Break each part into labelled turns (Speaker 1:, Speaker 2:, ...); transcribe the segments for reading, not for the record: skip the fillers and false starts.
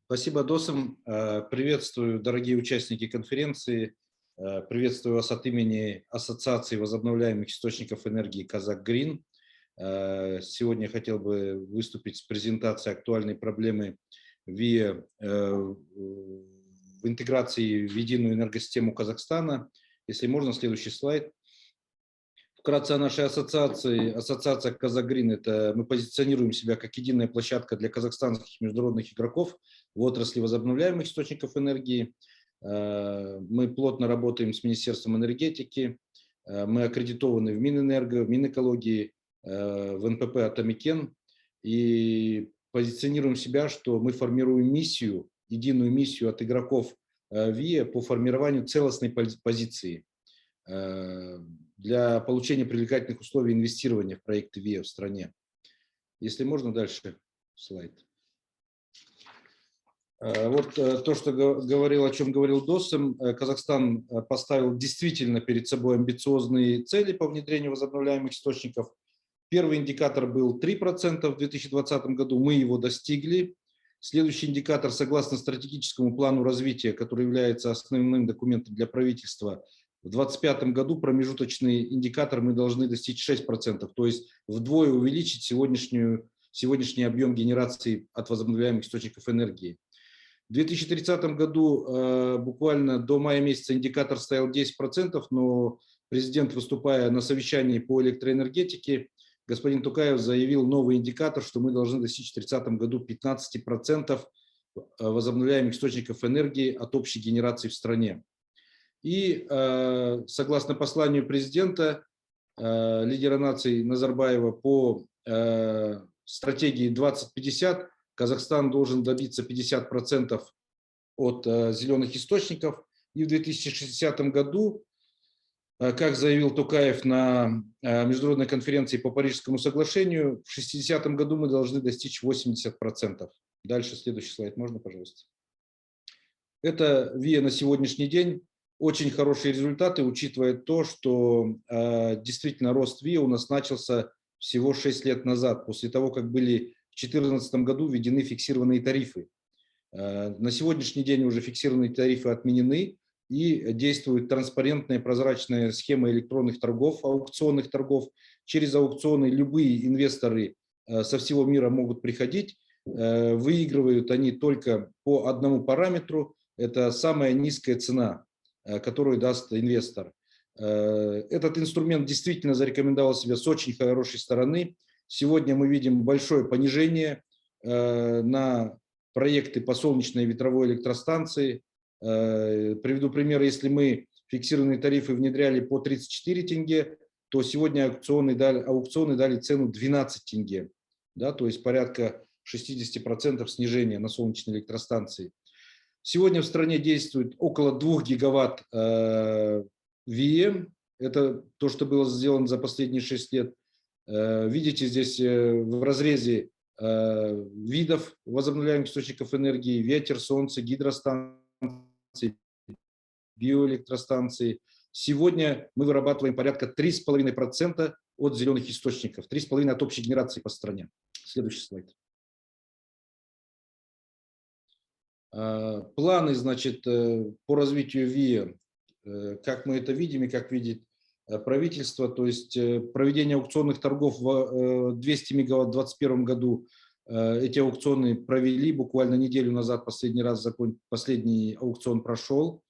Speaker 1: Спасибо, Досым. Приветствую, дорогие участники конференции. Приветствую вас от имени Ассоциации возобновляемых источников энергии «Казак-Грин». Сегодня я хотел бы выступить с презентацией актуальной проблемы ВИА в интеграции в единую энергосистему Казахстана. Если можно, следующий слайд. Вкратце о нашей ассоциации. Ассоциация «Казак-Грин» – это мы позиционируем себя как единая площадка для казахстанских международных игроков в отрасли возобновляемых источников энергии. Мы плотно работаем с Министерством энергетики, мы аккредитованы в Минэнерго, в Минэкологии, в НПП «Атомикен» и позиционируем себя, что мы формируем миссию, единую миссию от игроков ВИА по формированию целостной позиции для получения привлекательных условий инвестирования в проекты ВИА в стране. Если можно, дальше слайд. Вот то, что говорил, о чем говорил Досым. Казахстан поставил действительно перед собой амбициозные цели по внедрению возобновляемых источников. Первый индикатор был 3% в 2020 году, мы его достигли. Следующий индикатор, согласно стратегическому плану развития, который является основным документом для правительства, в 2025 году промежуточный индикатор мы должны достичь 6%, то есть вдвое увеличить сегодняшний объем генерации от возобновляемых источников энергии. В 2030 году буквально до мая месяца индикатор стоял 10%, но президент, выступая на совещании по электроэнергетике, господин Токаев заявил новый индикатор, что мы должны достичь в 2030 году 15% возобновляемых источников энергии от общей генерации в стране. И согласно посланию президента, лидера нации Назарбаева по стратегии 2050, Казахстан должен добиться 50% от зеленых источников. И в 2060 году, как заявил Токаев на международной конференции по Парижскому соглашению, в 60 году мы должны достичь 80%. Дальше следующий слайд, можно, пожалуйста. Это ВИА на сегодняшний день. Очень хорошие результаты, учитывая то, что действительно рост ВИА у нас начался всего 6 лет назад, после того, как были в 2014 году введены фиксированные тарифы. На сегодняшний день уже фиксированные тарифы отменены и действует транспарентная прозрачная схема электронных торгов, аукционных торгов. Через аукционы любые инвесторы со всего мира могут приходить, выигрывают они только по одному параметру, это самая низкая цена, которую даст инвестор. Этот инструмент действительно зарекомендовал себя с очень хорошей стороны. Сегодня мы видим большое понижение на проекты по солнечной и ветровой электростанции. Приведу пример, если мы фиксированные тарифы внедряли по 34 тенге, то сегодня аукционы дали цену 12 тенге, да, то есть порядка 60% снижения на солнечной электростанции. Сегодня в стране действует около 2 гигаватт ВИА, это то, что было сделано за последние 6 лет. Видите здесь в разрезе видов возобновляемых источников энергии: ветер, солнце, гидростанции, биоэлектростанции. Сегодня мы вырабатываем порядка 3,5% от зеленых источников, 3,5% от общей генерации по стране. Следующий слайд. Планы, значит, по развитию ВИА, как мы это видим и как видит правительство, то есть проведение аукционных торгов в 200 мегаватт в 2021 году. Эти аукционы провели буквально неделю назад, последний аукцион прошел.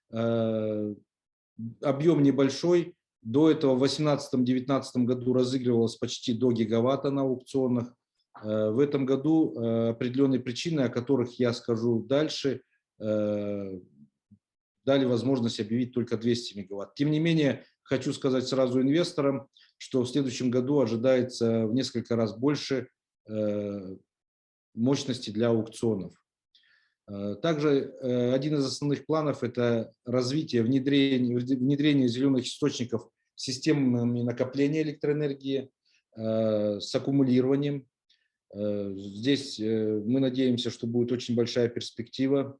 Speaker 1: Объем небольшой. До этого в 2018-2019 году разыгрывалось почти до гигаватта на аукционах. В этом году определенные причины, о которых я скажу дальше, дали возможность объявить только 200 мегаватт. Тем не менее, хочу сказать сразу инвесторам, что в следующем году ожидается в несколько раз больше мощности для аукционов. Также один из основных планов – это развитие, внедрение зеленых источников системами накопления электроэнергии с аккумулированием. Здесь мы надеемся, что будет очень большая перспектива.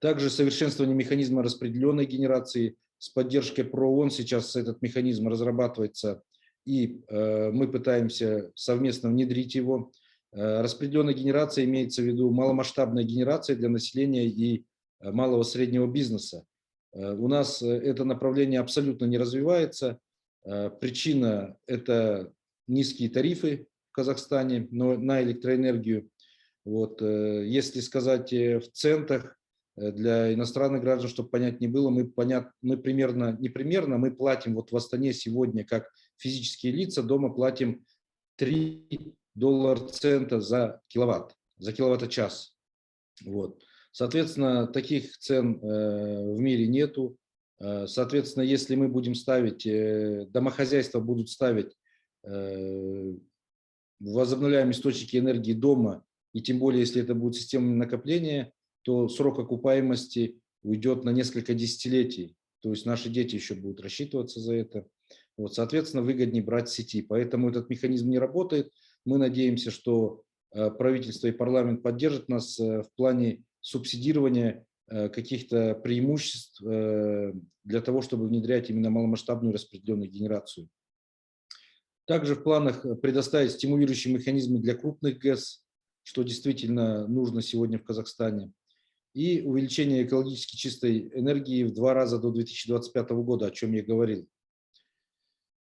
Speaker 1: Также совершенствование механизма распределенной генерации с поддержкой ПРООН. Сейчас этот механизм разрабатывается, и мы пытаемся совместно внедрить его. Распределенная генерация имеется в виду маломасштабная генерация для населения и малого среднего бизнеса. У нас это направление абсолютно не развивается. Причина – это низкие тарифы в Казахстане на электроэнергию. Вот, если сказать в центах для иностранных граждан, чтобы понять не было, мы мы платим вот в Астане сегодня как физические лица, дома платим $3 за киловатт-час. Вот. Соответственно, таких цен в мире нету. Соответственно, если мы будем ставить, домохозяйства будут ставить возобновляемые источники энергии дома, и тем более, если это будет система накопления, то срок окупаемости уйдет на несколько десятилетий. То есть наши дети еще будут рассчитываться за это. Вот, соответственно, выгоднее брать с сети. Поэтому этот механизм не работает. Мы надеемся, что правительство и парламент поддержат нас в плане субсидирования каких-то преимуществ для того, чтобы внедрять именно маломасштабную распределенную генерацию. Также в планах предоставить стимулирующие механизмы для крупных ГЭС, что действительно нужно сегодня в Казахстане, и увеличение экологически чистой энергии в 2 раза до 2025 года, о чем я говорил.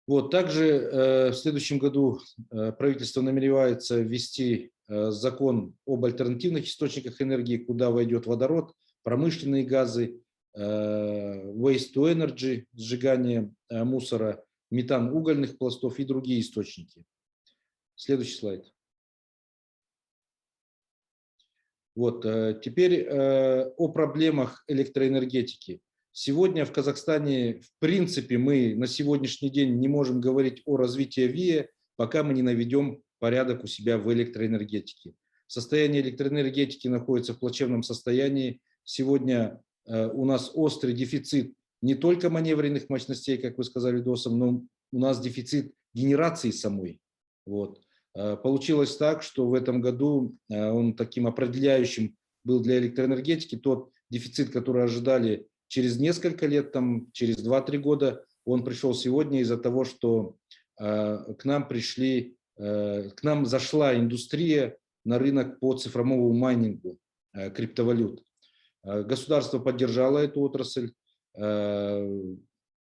Speaker 1: Вот, также в следующем году правительство намеревается ввести закон об альтернативных источниках энергии, куда войдет водород, промышленные газы, waste to energy, сжигание мусора, метан угольных пластов и другие источники. Следующий слайд. Вот, теперь о проблемах электроэнергетики. Сегодня в Казахстане, в принципе, мы на сегодняшний день не можем говорить о развитии ВИА, пока мы не наведем порядок у себя в электроэнергетике. Состояние электроэнергетики находится в плачевном состоянии. Сегодня у нас острый дефицит не только маневренных мощностей, как вы сказали, ДОСом, но у нас дефицит генерации самой. Вот. Получилось так, что в этом году он таким определяющим был для электроэнергетики. Тот дефицит, который ожидали через несколько лет, там, через 2-3 года, он пришел сегодня из-за того, что к нам зашла индустрия на рынок по цифровому майнингу криптовалют. Государство поддержало эту отрасль. У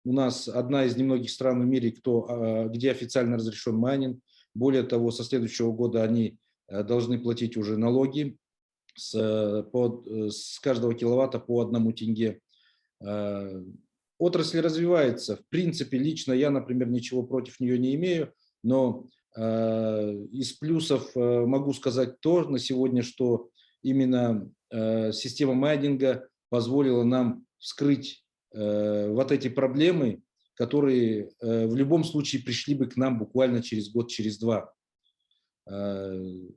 Speaker 1: нас одна из немногих стран в мире, где официально разрешен майнинг. Более того, со следующего года они должны платить уже налоги с каждого киловатта по 1 тенге. Отрасль развивается. В принципе, лично я, например, ничего против нее не имею, но из плюсов могу сказать то на сегодня, что именно система майнинга позволила нам вскрыть вот эти проблемы, которые в любом случае пришли бы к нам буквально через год, через 2.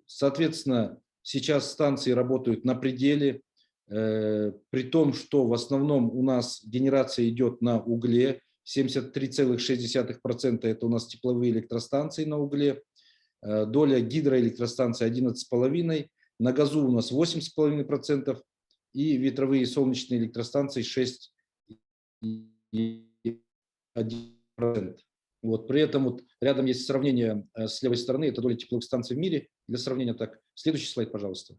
Speaker 1: Соответственно, сейчас станции работают на пределе, при том, что в основном у нас генерация идет на угле, 73,6% это у нас тепловые электростанции на угле, доля гидроэлектростанций 11,5%, на газу у нас 8,5% и ветровые и солнечные электростанции 6,1%. Вот, при этом вот рядом есть сравнение с левой стороны, это доля тепловых станций в мире. Для сравнения так. Следующий слайд, пожалуйста.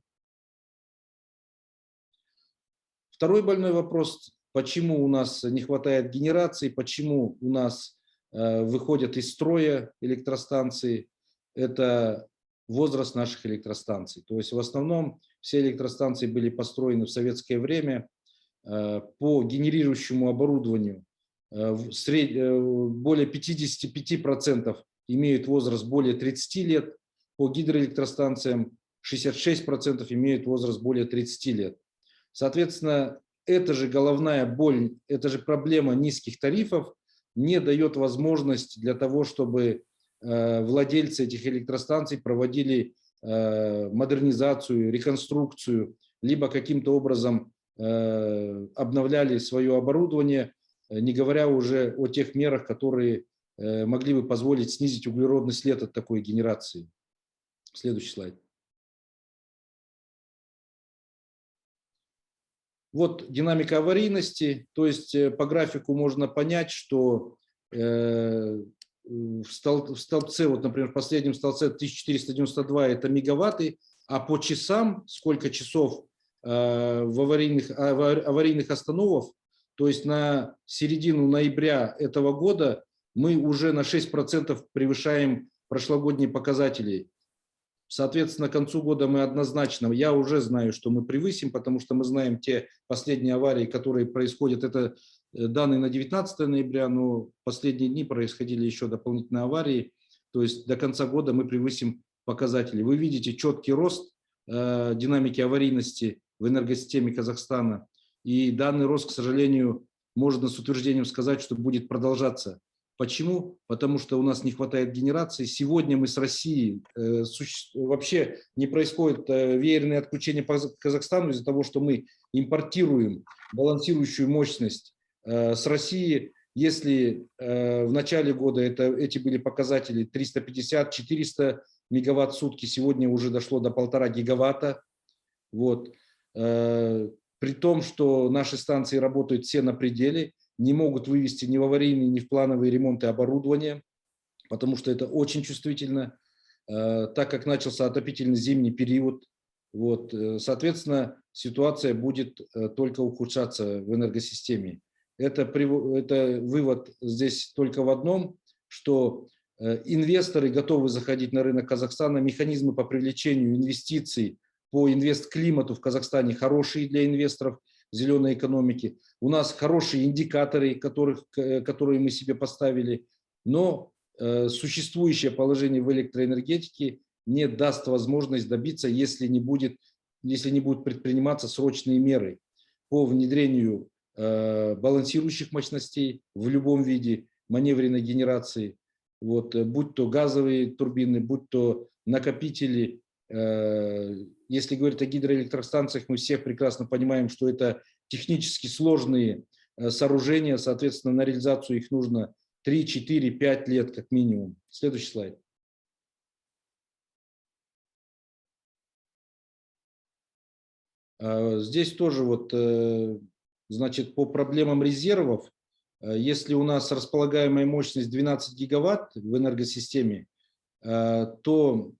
Speaker 1: Второй больной вопрос, почему у нас не хватает генерации, почему у нас выходят из строя электростанции, это возраст наших электростанций. То есть в основном все электростанции были построены в советское время по генерирующему оборудованию. Более 55% имеют возраст более 30 лет, по гидроэлектростанциям 66% имеют возраст более 30 лет. Соответственно, это же головная боль, это же проблема низких тарифов не дает возможность для того, чтобы владельцы этих электростанций проводили модернизацию, реконструкцию, либо каким-то образом обновляли свое оборудование, не говоря уже о тех мерах, которые могли бы позволить снизить углеродный след от такой генерации. Следующий слайд. Вот динамика аварийности, то есть по графику можно понять, что в столбце, вот, например, в последнем столбце 1492 это мегаватты, а по часам, сколько часов в аварийных остановок, то есть на середину ноября этого года мы уже на 6% превышаем прошлогодние показатели. Соответственно, к концу года мы однозначно, я уже знаю, что мы превысим, потому что мы знаем те последние аварии, которые происходят. Это данные на 19 ноября, но последние дни происходили еще дополнительные аварии. То есть до конца года мы превысим показатели. Вы видите четкий рост динамики аварийности в энергосистеме Казахстана. И данный рост, к сожалению, можно с утверждением сказать, что будет продолжаться. Почему? Потому что у нас не хватает генерации. Сегодня мы с Россией вообще не происходит веерные отключения по Казахстану из-за того, что мы импортируем балансирующую мощность с России. Если в начале года эти были показатели 350-400 мегаватт в сутки, сегодня уже дошло до 1,5 гигаватта. Вот. При том, что наши станции работают все на пределе, не могут вывести ни в аварийные, ни в плановые ремонты оборудования, потому что это очень чувствительно, так как начался отопительный зимний период. Вот, соответственно, ситуация будет только ухудшаться в энергосистеме. Это вывод здесь только в одном, что инвесторы готовы заходить на рынок Казахстана, механизмы по привлечению инвестиций по инвестклимату в Казахстане хорошие для инвесторов зеленой экономики. У нас хорошие индикаторы, которые мы себе поставили, но существующее положение в электроэнергетике не даст возможность добиться, если не будут предприниматься срочные меры по внедрению балансирующих мощностей в любом виде маневренной генерации, вот, будь то газовые турбины, будь то накопители. Если говорить о гидроэлектростанциях, мы все прекрасно понимаем, что это технически сложные сооружения, соответственно, на реализацию их нужно 3, 4, 5 лет как минимум. Следующий слайд. Здесь тоже вот, значит, по проблемам резервов, если у нас располагаемая мощность 12 гигаватт в энергосистеме, то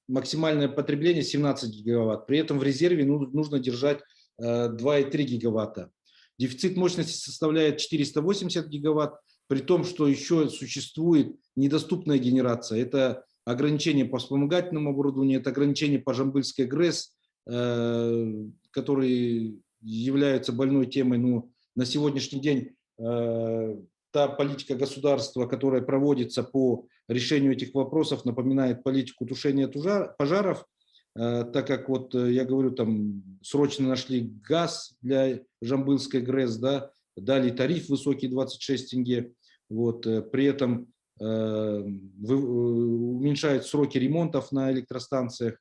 Speaker 1: максимальное потребление 17 гигаватт. При этом в резерве нужно держать 2,3 гигаватта. Дефицит мощности составляет 480 гигаватт, при том, что еще существует недоступная генерация. Это ограничение по вспомогательному оборудованию, это ограничение по Жамбылской ГРЭС, которые являются больной темой. Но на сегодняшний день та политика государства, которая проводится по решению этих вопросов, напоминает политику тушения пожаров, так как вот я говорю, там срочно нашли газ для Жамбылской ГРЭС, да, дали тариф высокий 26 тенге, вот, при этом уменьшают сроки ремонтов на электростанциях.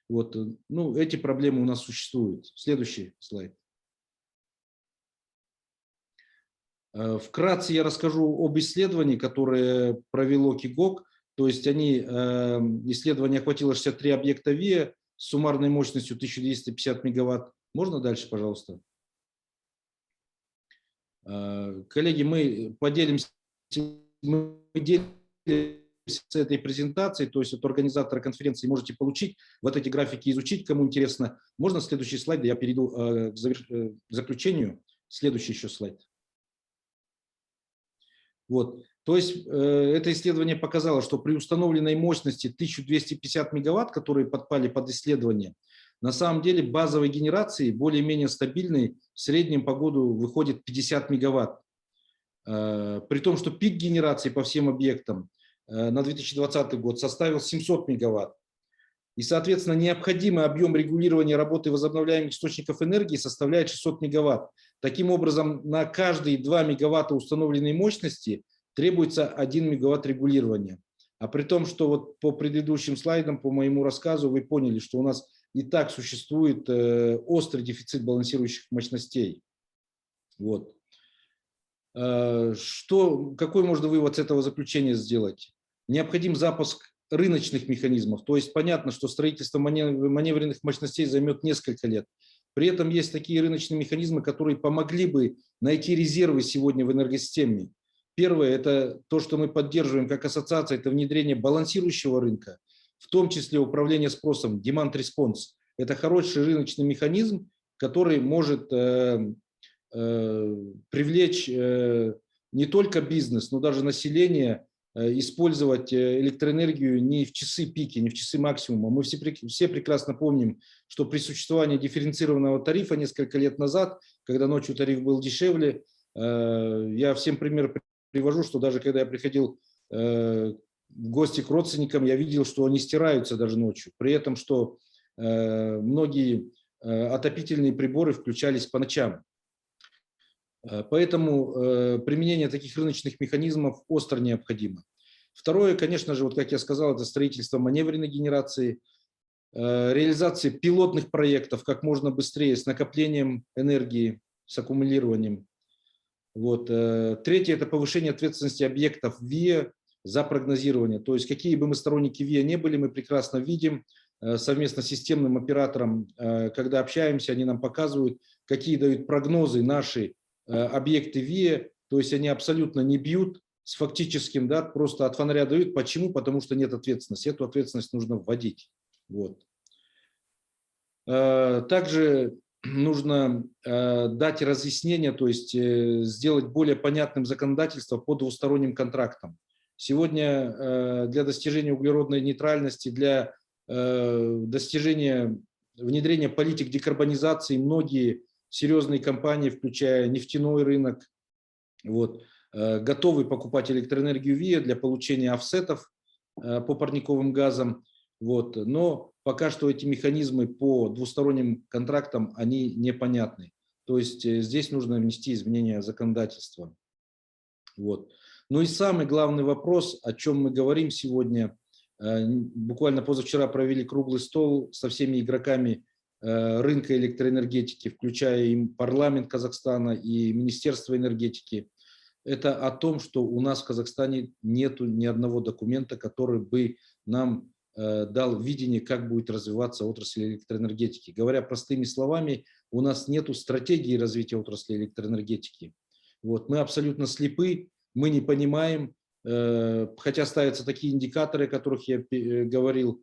Speaker 1: Вот, ну, эти проблемы у нас существуют. Следующий слайд. Вкратце я расскажу об исследовании, которое провело КИГОК. То есть исследование охватило 63 объекта ВИА с суммарной мощностью 1250 мегаватт. Можно дальше, пожалуйста? Коллеги, мы делимся с этой презентацией, то есть от организатора конференции можете получить, вот эти графики изучить, кому интересно. Можно следующий слайд, я перейду к заключению. Следующий еще слайд. Вот. То есть это исследование показало, что при установленной мощности 1250 мегаватт, которые подпали под исследование, на самом деле базовой генерации более-менее стабильной в среднем по году выходит 50 мегаватт. При том, что пик генерации по всем объектам на 2020 год составил 700 мегаватт. И, соответственно, необходимый объем регулирования работы возобновляемых источников энергии составляет 600 мегаватт. Таким образом, на каждые 2 мегаватта установленной мощности требуется 1 мегаватт регулирования. А при том, что вот по предыдущим слайдам, по моему рассказу, вы поняли, что у нас и так существует острый дефицит балансирующих мощностей. Вот. Какой можно вывод с этого заключения сделать? Необходим запуск рыночных механизмов. То есть понятно, что строительство маневренных мощностей займет несколько лет. При этом есть такие рыночные механизмы, которые помогли бы найти резервы сегодня в энергосистеме. Первое – это то, что мы поддерживаем как ассоциация, это внедрение балансирующего рынка, в том числе управление спросом, demand response. Это хороший рыночный механизм, который может привлечь не только бизнес, но даже население использовать электроэнергию не в часы пики, не в часы максимума. Мы все прекрасно помним, что при существовании дифференцированного тарифа несколько лет назад, когда ночью тариф был дешевле, я всем пример привожу, что даже когда я приходил в гости к родственникам, я видел, что они стираются даже ночью. При этом, что многие отопительные приборы включались по ночам. Поэтому применение таких рыночных механизмов остро необходимо. Второе, конечно же, вот как я сказал, это строительство маневренной генерации, реализация пилотных проектов как можно быстрее с накоплением энергии, с аккумулированием. Вот. Третье – это повышение ответственности объектов ВИА за прогнозирование. То есть какие бы мы сторонники ВИА не были, мы прекрасно видим совместно с системным оператором, когда общаемся, они нам показывают, какие дают прогнозы наши объекты ВИА, то есть они абсолютно не бьют с фактическим, да, просто от фонаря дают. Почему? Потому что нет ответственности. Эту ответственность нужно вводить. Вот. Также нужно дать разъяснение, то есть сделать более понятным законодательство по двусторонним контрактам. Сегодня для достижения углеродной нейтральности, для достижения внедрения политик декарбонизации многие серьезные компании, включая нефтяной рынок, вот, готовы покупать электроэнергию ВИА для получения офсетов по парниковым газам. Вот. Но пока что эти механизмы по двусторонним контрактам, они непонятны. То есть здесь нужно внести изменения законодательства. Вот. Ну и самый главный вопрос, о чем мы говорим сегодня, буквально позавчера провели круглый стол со всеми игроками рынка электроэнергетики, включая и парламент Казахстана, и Министерство энергетики. Это о том, что у нас в Казахстане нет ни одного документа, который бы нам дал видение, как будет развиваться отрасль электроэнергетики. Говоря простыми словами, у нас нет стратегии развития отрасли электроэнергетики. Вот. Мы абсолютно слепы, мы не понимаем, хотя ставятся такие индикаторы, о которых я говорил,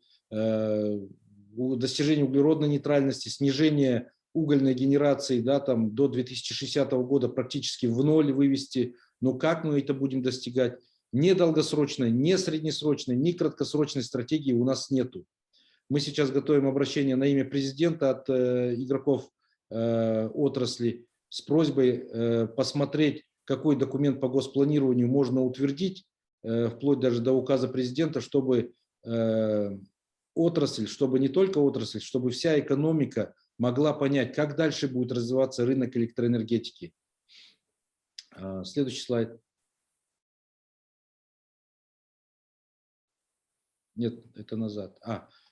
Speaker 1: достижение углеродной нейтральности, снижение угольной генерации, да, там, до 2060 года практически в ноль вывести. Но как мы это будем достигать? Ни долгосрочной, ни среднесрочной, ни краткосрочной стратегии у нас нету. Мы сейчас готовим обращение на имя президента от игроков отрасли с просьбой посмотреть, какой документ по госпланированию можно утвердить, вплоть даже до указа президента, чтобы отрасль, чтобы не только отрасль, чтобы вся экономика могла понять, как дальше будет развиваться рынок электроэнергетики. Следующий слайд. Нет, это назад.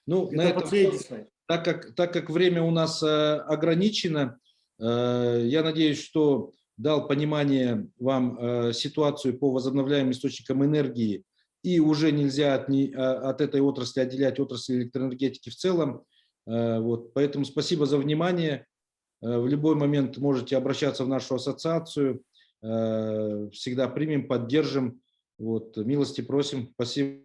Speaker 1: Ну, это на этом, последний слайд. Так как время у нас ограничено, я надеюсь, что дал понимание вам ситуацию по возобновляемым источникам энергии, и уже нельзя от этой отрасли отделять отрасль электроэнергетики в целом. Вот, поэтому спасибо за внимание. В любой момент можете обращаться в нашу ассоциацию. Всегда примем, поддержим. Вот, милости просим. Спасибо.